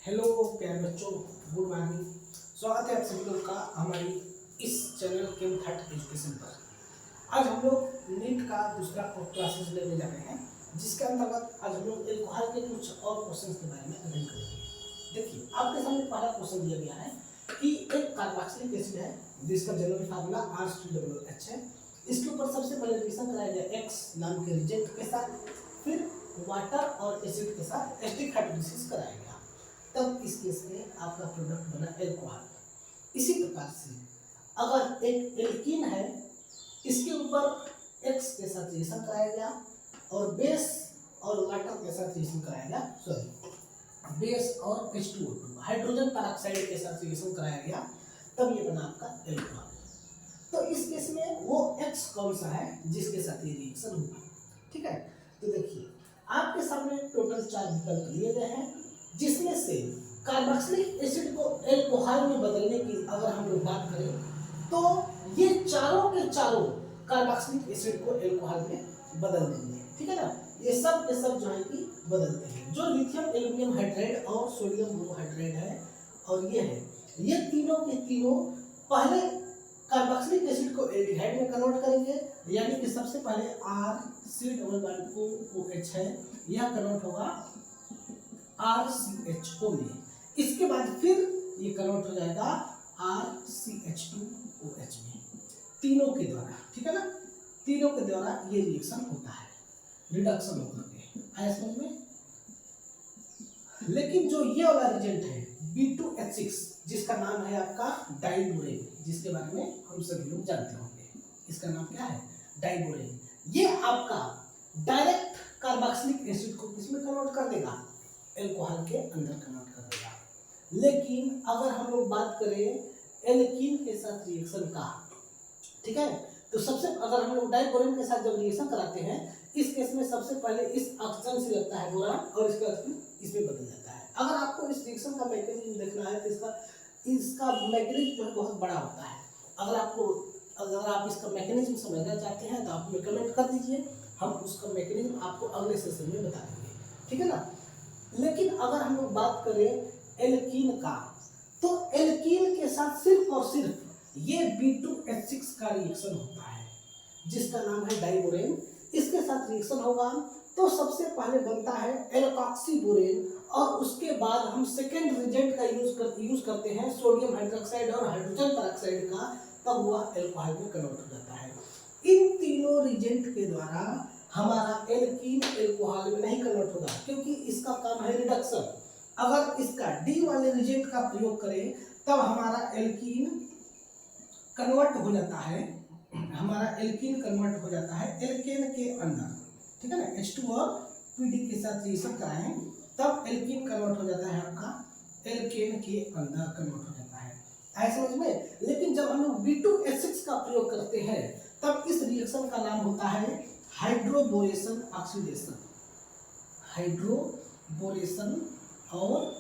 Hello प्यारे बच्चों, good morning. स्वागत है आप सभी लोग का हमारी इस चैनल केम थर्ड एजुकेशन पर। आज हम लोग नीट का दूसरा क्लासेस लेने जा रहे हैं, जिसके अंतर्गत आज हम लोग एल्कोहल के कुछ और क्वेश्चंस के बारे में अध्ययन करेंगे। देखिए, आपके सामने पहला क्वेश्चन दिया गया है कि एक कार्बोक्सिलिक एसिड है जिसका जनरल फार्मूला R2OH है। इसके ऊपर सबसे पहले रिएक्शन कराया गया X नाम के रिएजेंट के साथ, फिर वाटर और एसिड के साथ एस्टिक हाइड्रोलिसिस कराया गया, तब इस केस में आपका प्रोडक्ट बना एल्कोहल। इसी प्रकार से अगर एक एल्कीन है, इसके ऊपर X के साथ रिएक्शन कराया गया और बेस और वाटर के साथ रिएक्शन कराया गया, बेस और H2O2 हाइड्रोजन पेरोक्साइड के साथ रिएक्शन कराया गया, तब ये बना आपका एल्कोहल। तो इस केस में वो X कौन सा है जिसके साथ ये रिएक्शन होगा। ठीक है, तो देखिए आपके सामने टोटल 4 विकल्प दिए गए हैं, जिसमें से कार्बोक्सिलिक एसिड को एल्कोहल में बदलने की अगर हम लोग बात करें तो ये चारों के चारों कार्बोक्सिलिक एसिड को एल्कोहल में बदल देंगे। ठीक है ना, ये सब के सब जो है कि बदलते हैं। जो लिथियम एल्यूमिनियम हाइड्राइड और सोडियम ब्रोमाइड है और ये है, ये तीनों के तीनों पहले कार्बोक्सिलिक एसिड को एल्डिहाइड में कन्वर्ट करेंगे, यानी कि सबसे पहले RC≡OH है, यह कन्वर्ट होगा RCHO में। इसके बाद फिर ये कन्वर्ट हो जाएगा RCH2OH में, तीनों के द्वारा। ठीक है ना, तीनों के द्वारा ये रिएक्शन होता है, रिडक्शन होकर के। आया समझ में? लेकिन जो ये वाला रिएजेंट है B2H6, जिसका नाम है आपका डाइबोरेन, जिसके बारे में हम सभी लोग जानते होंगे, इसका नाम क्या है? डाइबोरेन। ये आपका डायरेक्ट कार्बोक्सिलिक एसिड को किसमें कन्वर्ट कर देगा? एल्कोहल के अंदर कन्वर्ट कर देगा। लेकिन अगर हम लोग बात करें एल्कीन के साथ रिएक्शन का, ठीक है, तो सबसे अगर हम लोग डाइबोरेन के साथ जब रिएक्शन कराते हैं, इस केस में सबसे पहले इस ऑक्सीजन से लगता है बोरान और इसके बाद इसमें बदल जाता है। अगर आपको इस रिएक्शन का मैकेनिज्म देखना है तो इसका मैकेनिज्म जो है बहुत बड़ा होता है। अगर आप इसका मैकेनिज्म समझना चाहते हैं तो आप हमें कमेंट कर दीजिए, हम उसका मैकेनिज्म आपको अगले सेशन में बता देंगे। ठीक है ना। लेकिन अगर हम लोग बात करें एल्कीन का, तो एल्कीन के साथ सिर्फ और सिर्फ ये B2H6 का रिएक्शन होता है, जिसका नाम है डाइबोरेन। इसके साथ रिएक्शन होगा तो सबसे पहले बनता है एल्कोक्सीबोरेन, और उसके बाद हम सेकेंड रिएजेंट का यूज करते हैं सोडियम हाइड्रोक्साइड और हाइड्रोजन पेरोक्साइड का, तब वह एल्कोहल में कन्वर्ट हो जाता है। इन तीनों रिएजेंट के द्वारा हमारा एल्कीन एल्कोहल में नहीं कन्वर्ट होगा, क्योंकि इसका काम है रिडक्शन। अगर इसका D वाले रिएजेंट का प्रयोग करें तब हमारा एल्कीन कन्वर्ट हो जाता है, एल्केन के अंदर। ठीक है ना, H2 और PD के साथ रिएक्शन कराएं तब एल्कीन कन्वर्ट हो जाता है, आपका एल्केन के अंदर कन्वर्ट हो जाता है। ऐसा समझ में? लेकिन जब हम लोग B2H6 का प्रयोग करते हैं तब इस रिएक्शन का नाम होता है हाइड्रोबोरेशन ऑक्सीडेशन। हाइड्रोबोरेशन और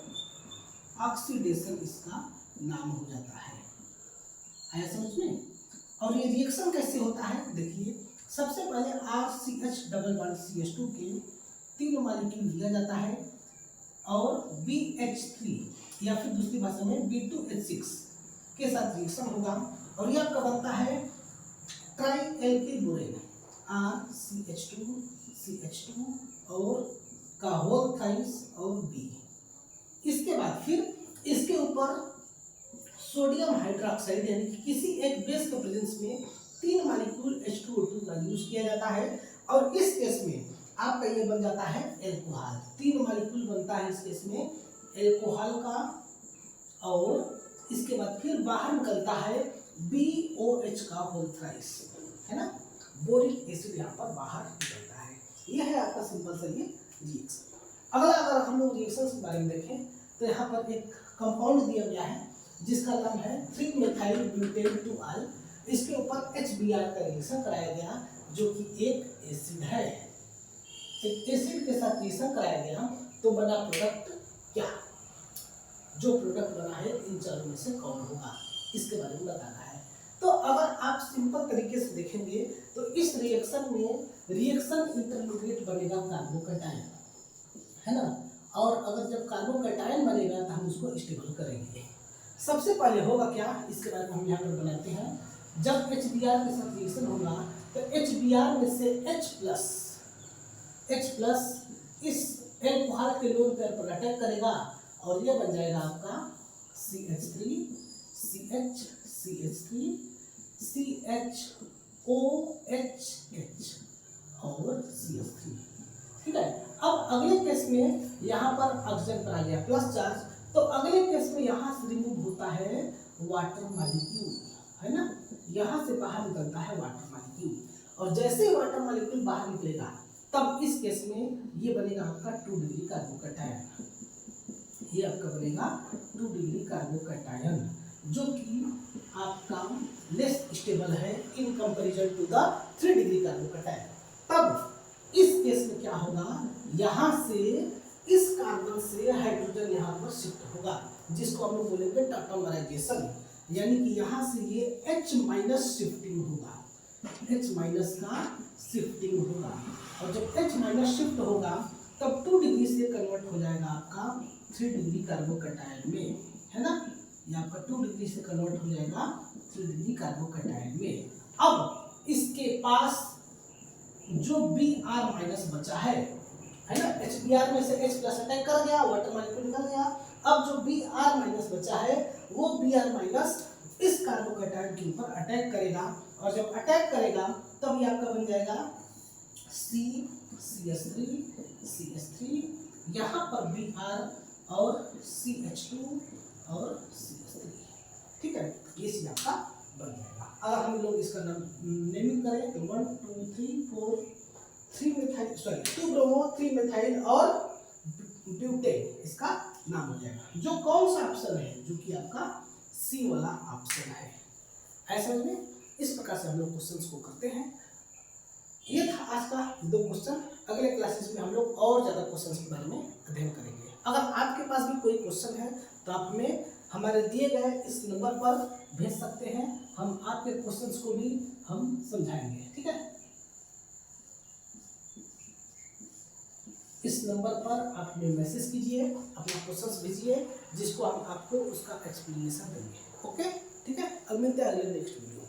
ऑक्सीडेशन इसका नाम हो जाता है। आया समझ में? और ये रिएक्शन कैसे होता है देखिए, सबसे पहले RCH≡CH2 के 3 मॉलिक्यूल लिया जाता है और BH3 या फिर दूसरी भाषा में B2H6 के साथ रिएक्शन होगा और यह आपका बनता है ट्राई बोरेन RCH2 CH2 और का होल थ्राइस और B। इसके बाद फिर इसके ऊपर सोडियम हाइड्रोक्साइड यानी कि किसी एक बेस के प्रेजेंस में 3 मॉलिक्यूल H2O2 का यूज किया जाता है और इस केस में आपका ये बन जाता है एल्कोहल। 3 मॉलिक्यूल बनता है इस केस में एल्कोहल का, और इसके बाद फिर बाहर निकलता है BOH का होल थ्राइस, है ना, बोरिक एसिड यहाँ पर बाहर निकलता है। यह है आपका सिंपल सा ये रिएक्शन। अगर हम लोग रिएक्शन के बारे में देखें तो यहाँ पर एक कंपाउंड दिया गया है जिसका नाम है 3-methyl-butane-2-al। इसके ऊपर HBr का रिएक्शन कराया गया, जो कि एक एसिड है। एक एसिड के साथ रिएक्शन कराया गया तो बना प्रोडक्ट क्या? जो प्रोडक्ट बना है इन चारों में से कौन होगा, इसके बारे में बताना है। तो अगर आप सिंपल तरीके से देखेंगे तो इस रिएक्शन में रिएक्शन इंटरमीडिएट बनेगा कार्बोकैटायन, है ना, और अगर जब कार्बोकैटायन बनेगा तो हम उसको स्टेबल करेंगे। सबसे पहले होगा क्या, इसके बारे में हम यहाँ पर बनाते हैं। जब HBr के साथ रिएक्शन होगा तो HBr में से H प्लस इस एल्कोहल के लोन पेयर पर अटैक करेगा और ये बन जाएगा आपका CH3 CH CH3 CHOHH और CH3। ठीक है। अब अगले केस में यहाँ पर ऑक्सीजन पर आ गया प्लस चार्ज, तो अगले केस में यहाँ से रिमूव होता है वाटर मॉलिक्यूल, है ना, यहाँ से बाहर निकलता है वाटर मॉलिक्यूल, और जैसे ही वाटर मॉलिक्यूल बाहर निकलेगा तब इस केस में ये बनेगा आपका 2 डिग्री कार्बोकैटायन। ये आपका बनेगा 2 डिग्री कार्बोकैटायन, जो कि आपका लेस स्टेबल है in comparison to the 3 degree carbocation. तब इस केस में क्या होगा, यहाँ से इस कार्बन से हाइड्रोजन यहाँ पर शिफ्ट होगा, जिसको हम लोग बोलेंगे टॉटमराइजेशन, यानी कि यहाँ से ये H माइनस शिफ्टिंग होगा, H माइनस का शिफ्टिंग होगा, और जब H माइनस शिफ्ट होगा तब 2 डिग्री से कन्वर्ट हो जाएगा आपका 3 डिग्री कार्बोकैटायन में, है ना, ये आपका 2 डिग्री से कन्वर्ट हो जाएगा 3 डिग्री कार्बोकैटायन में। अब इसके पास जो Br माइनस बचा है ना, HBr में से H प्लस अटैक कर गया, वाटर मॉलिक्यूल निकल गया, अब जो Br माइनस बचा है वो Br माइनस इस कार्बोकैटायन के ऊपर अटैक करेगा, और जब अटैक करेगा तब ये आपका बन जाएगा CH3 यहाँ पर Br और CH2 और CH3। ठीक है, ये चीज आपका बन जाएगा। अगर हम लोग इसका नेमिंग करें तो 1 2 3 4 3 मिथाइल, सॉरी 2 ब्रोमो 3 मिथाइल और ब्यूटेन इसका नाम हो जाएगा। जो कौन सा ऑप्शन है, जो कि आपका सी वाला ऑप्शन है। ऐसे में इस प्रकार से हम लोग क्वेश्चंस को करते हैं। ये था आज का 2 क्वेश्चन। अगले क्लासेस में हम लोग और ज़्यादा क्वेश्चंस के बारे में अध्ययन करेंगे। अगर आपके पास भी कोई क्वेश्चन है तो आप हमें हमारे दिए गए इस नंबर पर भेज सकते हैं, हम आपके क्वेश्चंस को भी हम समझाएंगे। ठीक है, इस नंबर पर आप हमें मैसेज कीजिए, अपना क्वेश्चंस भेजिए, जिसको हम आपको उसका एक्सप्लेनेशन देंगे। ओके, ठीक है, अब मिलते हैं अगले नेक्स्ट वीडियो।